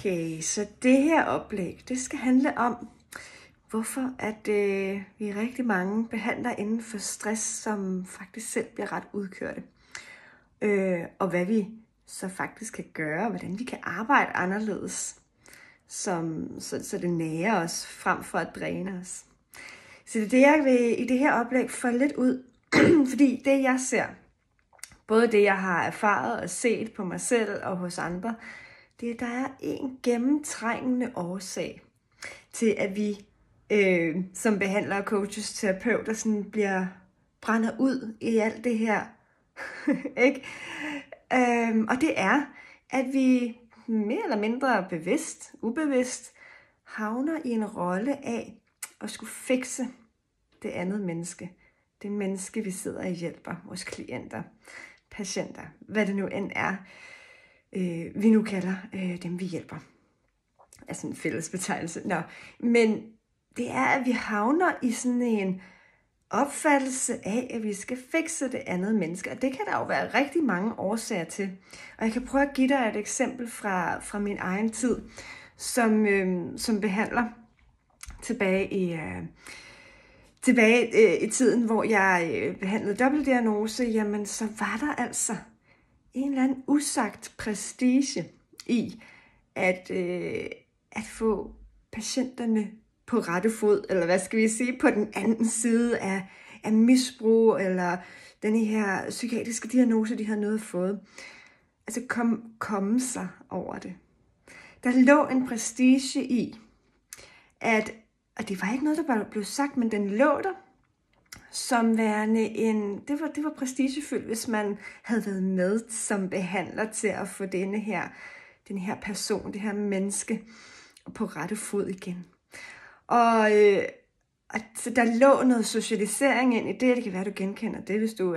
Okay, så det her oplæg, det skal handle om, hvorfor at vi rigtig mange behandler inden for stress, som faktisk selv bliver ret udkørte. Og hvad vi så faktisk kan gøre, hvordan vi kan arbejde anderledes, så det nærer os frem for at dræne os. Så det er det, jeg vil i det her oplæg få lidt ud, fordi det jeg ser, både det jeg har erfaret og set på mig selv og hos andre, det er, at der er en gennemtrængende årsag til, at vi som behandlere, coaches, terapeuter sådan brænder ud i alt det her. Ikke? Og det er, at vi mere eller mindre bevidst, ubevidst, havner i en rolle af at skulle fikse det andet menneske. Det menneske, vi sidder og hjælper, vores klienter, patienter, hvad det nu end er, vi nu kalder dem, vi hjælper. Altså en fælles betegnelse. Nå. Men det er, at vi havner i sådan en opfattelse af, at vi skal fikse det andet menneske. Og det kan der jo være rigtig mange årsager til. Og jeg kan prøve at give dig et eksempel fra min egen tid, som behandler tilbage i tiden, hvor jeg behandlede dobbeltdiagnose, jamen så var der altså en eller anden usagt prestige i at få patienterne på rette fod, eller hvad skal vi sige, på den anden side af misbrug, eller den her psykiatriske diagnose, de har noget fået. Altså komme sig over det. Der lå en prestige i, og det var ikke noget, der bare blev sagt, men den lå der, som værende det var prestigefyldt, hvis man havde været med som behandler til at få den her person, det her menneske på rette fod igen. Og så der lå noget socialisering ind i det kan være, du genkender det, hvis du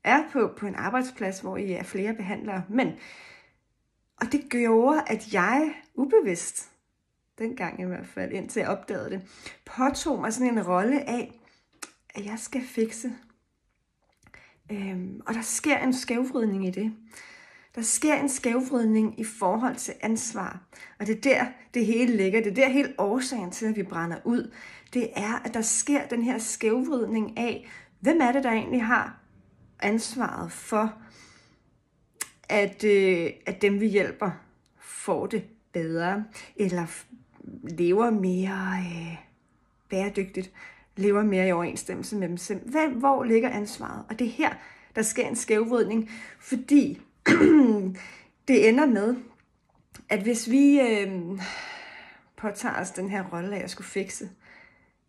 er på en arbejdsplads, hvor I er flere behandlere. Og det gjorde, at jeg ubevidst, dengang i hvert fald, indtil jeg opdagede det, påtog mig sådan en rolle af, at jeg skal fikse. Og der sker en skævvridning i det. Der sker en skævvridning i forhold til ansvar. Og det er der, det hele ligger. Det er der hele årsagen til, at vi brænder ud. Det er, at der sker den her skævvridning af, hvem er det, der egentlig har ansvaret for, at dem vi hjælper får det bedre, eller lever mere bæredygtigt, lever mere i overensstemmelse med dem selv. Hvor ligger ansvaret? Og det er her, der sker en skævvridning, fordi det ender med, at hvis vi påtager os den her rolle af at skulle fikse,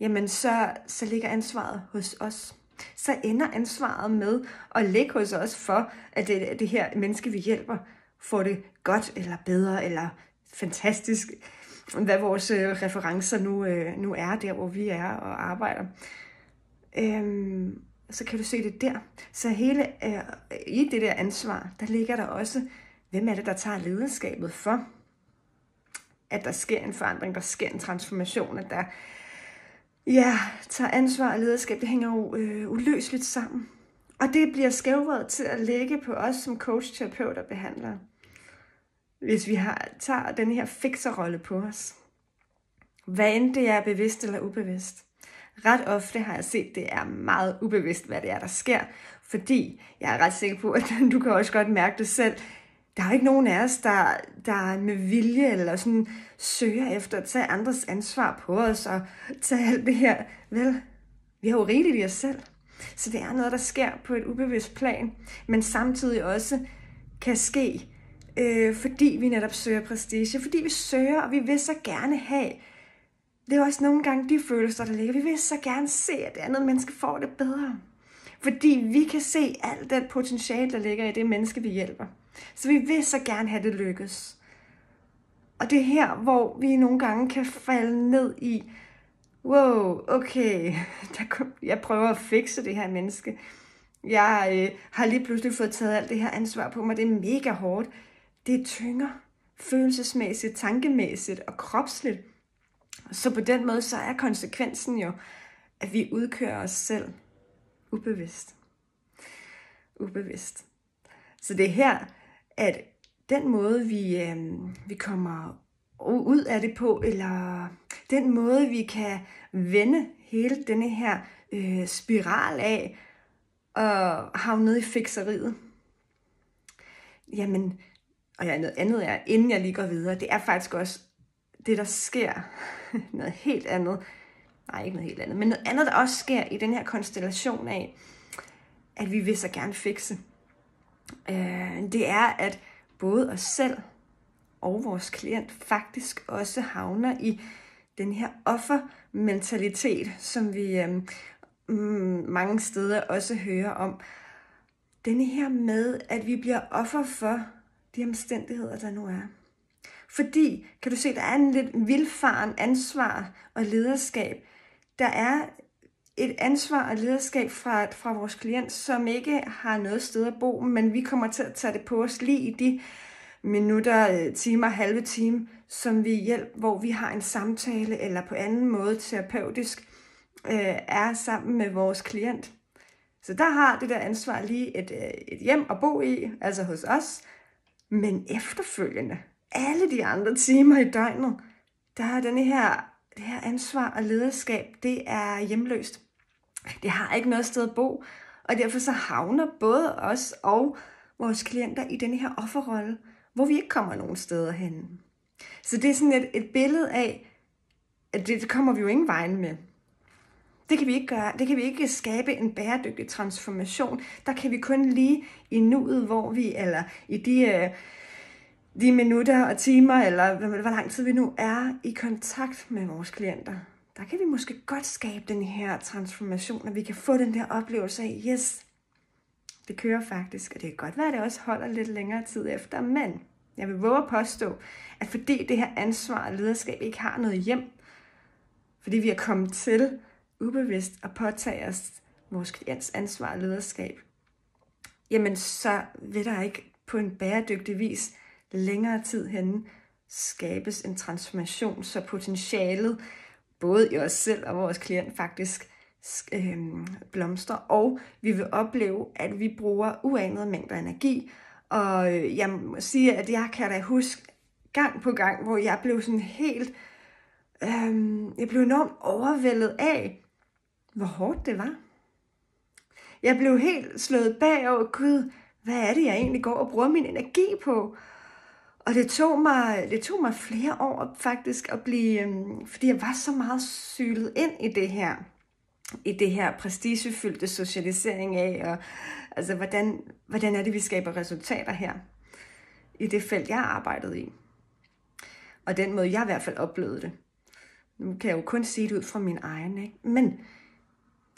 jamen så ligger ansvaret hos os. Så ender ansvaret med at ligge hos os for, at det her menneske, vi hjælper, får det godt eller bedre eller fantastisk, hvad vores referencer nu er, der hvor vi er og arbejder. Så kan du se det der. Så hele i det der ansvar, der ligger der også, hvem er det, der tager lederskabet for, at der sker en forandring, der sker en transformation, at der tager ansvar og lederskab, det hænger jo uløseligt sammen. Og det bliver skævvredet til at lægge på os som coach, terapeuter og behandlere, hvis vi tager den her fikserrolle på os. Hvad end det er bevidst eller ubevidst. Ret ofte har jeg set, det er meget ubevidst, hvad det er, der sker. Fordi jeg er ret sikker på, at du kan også godt mærke det selv. Der er jo ikke nogen af os, der med vilje eller sådan søger efter at tage andres ansvar på os og tage alt det her. Vel, vi har jo rigeligt i os selv. Så det er noget, der sker på et ubevidst plan, men samtidig også kan ske, fordi vi netop søger prestige. Fordi vi søger, og vi vil så gerne have. Det er også nogle gange de følelser, der ligger. Vi vil så gerne se, at det andet menneske får det bedre. Fordi vi kan se alt den potentiale, der ligger i det menneske, vi hjælper. Så vi vil så gerne have det lykkes. Og det er her, hvor vi nogle gange kan falde ned i, wow, okay, jeg prøver at fikse det her menneske. Jeg har lige pludselig fået taget alt det her ansvar på mig. Det er mega hårdt. Det tynger følelsesmæssigt, tankemæssigt og kropsligt. Så på den måde, så er konsekvensen jo, at vi udkører os selv ubevidst. Så det er her, at den måde, vi kommer ud af det på, eller den måde, vi kan vende hele denne her spiral af, og havne ned i fikseriet. Jamen, og noget andet er, inden jeg lige går videre, det er faktisk også det, der sker, noget helt andet, nej, ikke noget helt andet, men noget andet, der også sker i den her konstellation af, at vi vil så gerne fikse. Det er, at både os selv og vores klient faktisk også havner i den her offermentalitet, som vi mange steder også hører om. Denne her med, at vi bliver offer for de omstændigheder, der nu er. Fordi, kan du se, der er en lidt vildfaren ansvar og lederskab. Der er et ansvar og lederskab fra vores klient, som ikke har noget sted at bo, men vi kommer til at tage det på os lige i de minutter, timer, halve time, som vi hjælper, hvor vi har en samtale eller på anden måde terapeutisk er sammen med vores klient. Så der har det der ansvar lige et hjem at bo i, altså hos os, men efterfølgende, alle de andre timer i døgnet, der er det her ansvar og lederskab, det er hjemløst. Det har ikke noget sted at bo, og derfor så havner både os og vores klienter i denne her offerrolle, hvor vi ikke kommer nogen steder hen. Så det er sådan et billede af, at det kommer vi jo ingen vejen med. Det kan vi ikke gøre. Det kan vi ikke skabe en bæredygtig transformation. Der kan vi kun lige i nuet, hvor vi, eller i de minutter og timer, eller hvor lang tid vi nu er i kontakt med vores klienter. Der kan vi måske godt skabe den her transformation, og vi kan få den der oplevelse af, yes, det kører faktisk, og det kan godt være, at det også holder lidt længere tid efter, men jeg vil våge at påstå, at fordi det her ansvar og lederskab ikke har noget hjem, fordi vi er kommet til ubevidst at påtage os vores klients ansvar og lederskab, jamen så vil der ikke på en bæredygtig vis længere tid henne skabes en transformation, så potentialet både i os selv og vores klient faktisk blomstrer, og vi vil opleve, at vi bruger uanede mængder energi, og jeg må sige, at jeg kan da huske gang på gang, hvor jeg blev sådan helt, jeg blev enormt overvældet af, hvor hårdt det var. Jeg blev helt slået bagover, gud, hvad er det, jeg egentlig går og bruger min energi på? Og det tog mig flere år faktisk at blive, fordi jeg var så meget sylet ind i det her prestigefyldte socialisering af, og altså hvordan er det, vi skaber resultater her i det felt, jeg arbejdede i. Og den måde, jeg i hvert fald oplevede det. Nu kan jeg jo kun sige det ud fra min egen, ikke? Men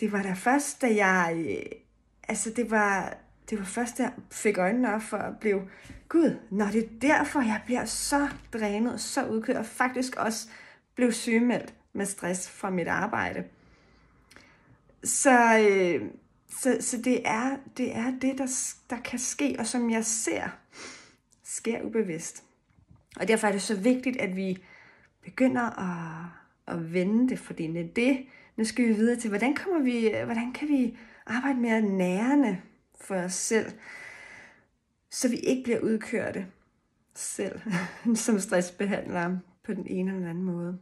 det var da først, da jeg, det var først, da jeg fik øjnene op for at blive, gud, når det er derfor, jeg bliver så drænet og så udkørt, og faktisk også blev sygemeldt med stress fra mit arbejde. Så det er det, der kan ske, og som jeg ser, sker ubevidst. Og derfor er det så vigtigt, at vi begynder at vende det, fordi det er det. Nu skal vi videre til, hvordan kan vi arbejde mere nærende for os selv, så vi ikke bliver udkørte selv som stressbehandlere på den ene eller den anden måde.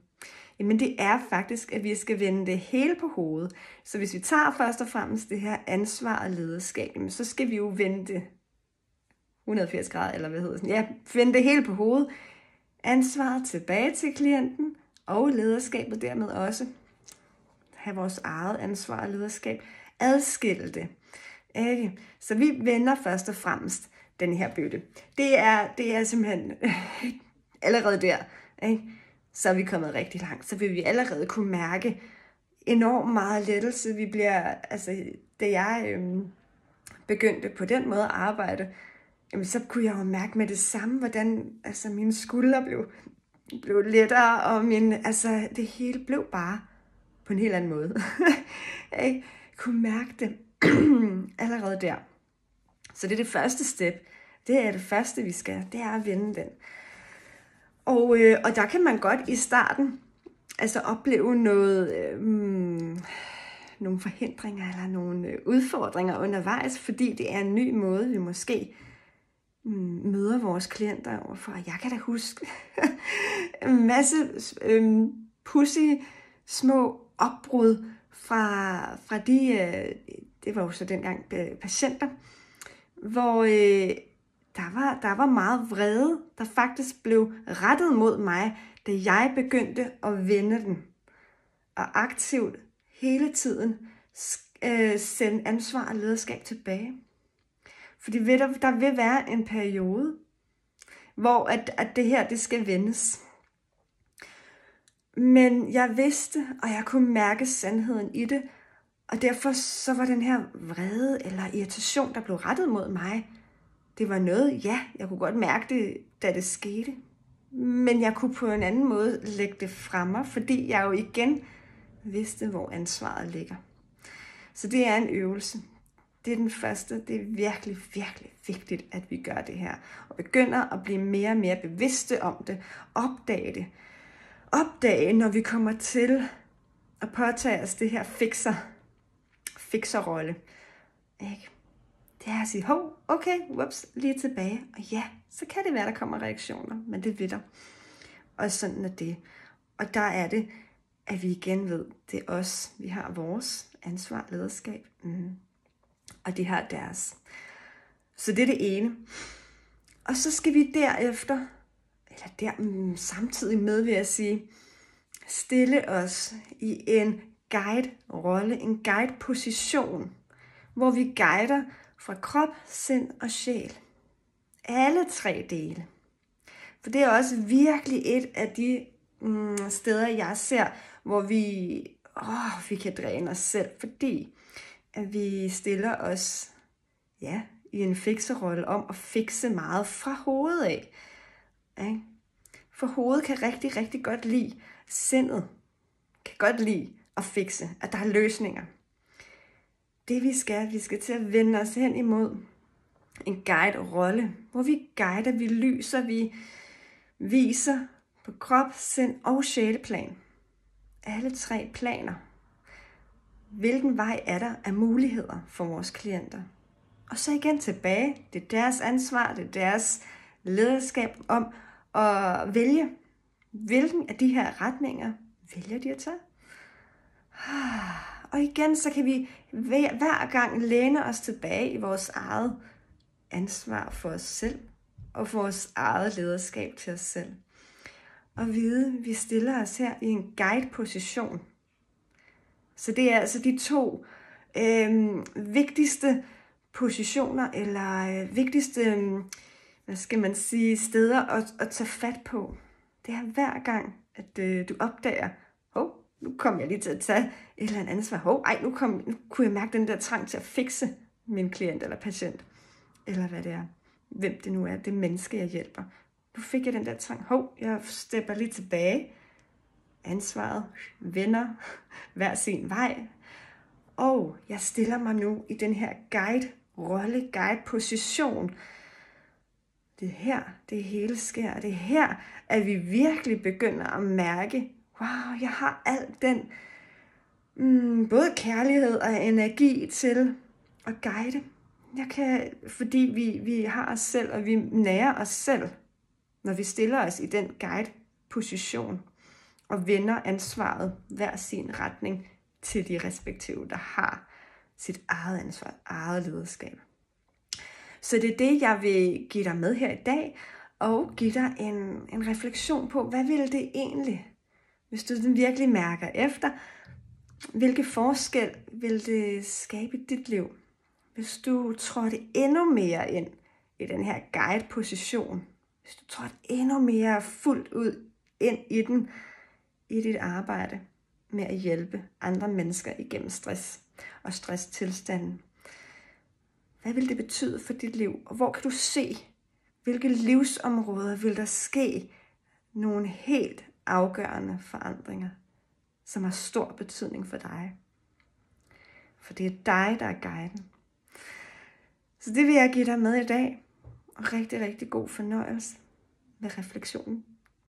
Jamen det er faktisk, at vi skal vende det hele på hovedet. Så hvis vi tager først og fremmest det her ansvar og lederskab, så skal vi jo vende det 180 grader, eller hvad hedder det? Ja, vende det hele på hovedet. Ansvaret tilbage til klienten, og lederskabet dermed også. Have vores eget ansvar og lederskab. Adskille det. Ikke? Så vi vender først og fremmest den her bøtte. Det er simpelthen allerede der, ikke? Så er vi kommet rigtig langt. Så vil vi allerede kunne mærke enormt meget lettelse. Vi bliver, da jeg begyndte på den måde at arbejde, jamen, så kunne jeg jo mærke med det samme, hvordan mine skuldre blev lettere, og det hele blev bare på en helt anden måde. Jeg kunne mærke det allerede der. Så det er det første step. Det er det første, vi skal. Det er at vende den. Og der kan man godt i starten opleve nogle forhindringer eller nogle udfordringer undervejs, fordi det er en ny måde, vi måske møder vores klienter overfor. Jeg kan da huske en masse pudsy små opbrud fra de, det var jo så dengang patienter, hvor der var meget vrede, der faktisk blev rettet mod mig, da jeg begyndte at vende den. Og aktivt hele tiden sende ansvar og lederskab tilbage. Fordi der vil være en periode, hvor at det her, det skal vendes. Men jeg vidste, og jeg kunne mærke sandheden i det, og derfor så var den her vrede eller irritation, der blev rettet mod mig, det var noget, ja, jeg kunne godt mærke det, da det skete. Men jeg kunne på en anden måde lægge det fra mig, fordi jeg jo igen vidste, hvor ansvaret ligger. Så det er en øvelse. Det er den første. Det er virkelig, virkelig vigtigt, at vi gør det her. Og begynder at blive mere og mere bevidste om det. Opdage det. Opdage, når vi kommer til at påtage os det her fikserrolle. Ikke? Det er at sige, hov, okay, whoops, lige tilbage. Og ja, så kan det være, der kommer reaktioner, men det ved der. Og sådan er det. Og der er det, at vi igen ved, det er os. Vi har vores ansvar, lederskab. Og de har deres. Så det er det ene. Og så skal vi derefter, samtidig med, vil jeg sige, stille os i en guide-rolle, en guide-position, hvor vi guider fra krop, sind og sjæl. Alle tre dele. For det er også virkelig et af de steder, jeg ser, hvor vi kan dræne os selv, fordi at vi stiller os i en fikserrolle om at fikse meget fra hovedet af. Ikke? For hovedet kan rigtig, rigtig godt lide, sindet kan godt lide at fikse, at der er løsninger. Det vi skal til at vende os hen imod en guide-rolle, hvor vi guider, vi lyser, vi viser på krop, sind og sjæleplan. Alle tre planer. Hvilken vej er der af muligheder for vores klienter? Og så igen tilbage. Det er deres ansvar, det er deres lederskab om at vælge. Hvilken af de her retninger vælger de at tage? Og igen, så kan vi hver gang læne os tilbage i vores eget ansvar for os selv, og for vores eget lederskab til os selv. Og vide, at vi stiller os her i en guide-position. Så det er altså de to vigtigste positioner, eller vigtigste, steder at tage fat på. Det er hver gang, at du opdager, nu kom jeg lige til at tage et eller andet ansvar. Nu kunne jeg mærke den der trang til at fikse min klient eller patient. Eller hvad det er. Hvem det nu er, det menneske, jeg hjælper. Nu fik jeg den der trang. Jeg stepper lige tilbage. Ansvaret vender hver sin vej. Og jeg stiller mig nu i den her guide-rolle, guide-position. Det er her, det hele sker. Det er her, at vi virkelig begynder at mærke, wow, jeg har al den både kærlighed og energi til at guide. Fordi vi har os selv, og vi nærer os selv, når vi stiller os i den guide-position og vender ansvaret hver sin retning til de respektive, der har sit eget ansvar, eget lederskab. Så det er det, jeg vil give dig med her i dag, og give dig en refleksion på, hvad vil det egentlig, hvis du virkelig mærker efter, hvilke forskel vil det skabe i dit liv, hvis du trådte endnu mere ind i den her guide-position, hvis du trådte endnu mere fuldt ud ind i den, i dit arbejde med at hjælpe andre mennesker igennem stress og stresstilstanden. Hvad vil det betyde for dit liv? Og hvor kan du se, hvilke livsområder vil der ske nogle helt afgørende forandringer, som har stor betydning for dig? For det er dig, der er guiden. Så det vil jeg give dig med i dag. Og rigtig, rigtig god fornøjelse med refleksionen.